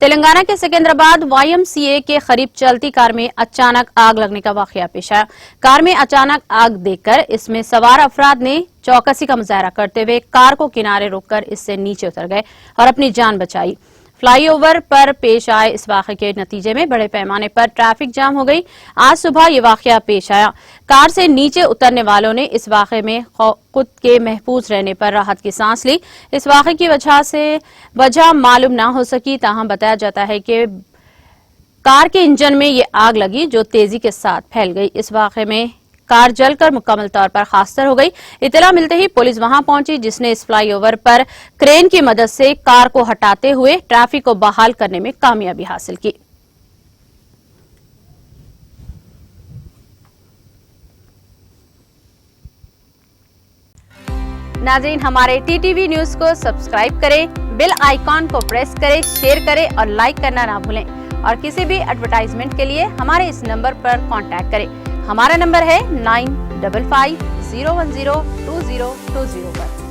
تلنگانہ کے سکندرآباد YMCA کے قریب چلتی کار میں اچانک آگ لگنے کا واقعہ پیش آیا۔ کار میں اچانک آگ دیکھ کر اس میں سوار افراد نے چوکسی کا مظاہرہ کرتے ہوئے کار کو کنارے روک کر اس سے نیچے اتر گئے اور اپنی جان بچائی۔ فلائی اوور پر پیش آئے اس واقعے کے نتیجے میں بڑے پیمانے پر ٹریفک جام ہو گئی۔ آج صبح یہ واقعہ پیش آیا۔ کار سے نیچے اترنے والوں نے اس واقعے میں خود کے محفوظ رہنے پر راحت کی سانس لی۔ اس واقعے کی وجہ معلوم نہ ہو سکی، تاہم بتایا جاتا ہے کہ کار کے انجن میں یہ آگ لگی جو تیزی کے ساتھ پھیل گئی۔ اس واقعے میں کار جل کر مکمل طور پر خاکستر ہو گئی۔ اطلاع ملتے ہی پولیس وہاں پہنچی، جس نے اس فلائی اوور پر کرین کی مدد سے کار کو ہٹاتے ہوئے ٹریفک کو بحال کرنے میں کامیابی حاصل کی۔ ناظرین، ہمارے TTV نیوز کو سبسکرائب کریں، بیل آئیکن کو پریس کریں، شیئر کریں اور لائک کرنا نہ بھولیں۔ اور کسی بھی ایڈورٹائزمنٹ کے لیے ہمارے اس نمبر پر کانٹیکٹ کریں۔ ہمارا نمبر ہے 9550102020 پر۔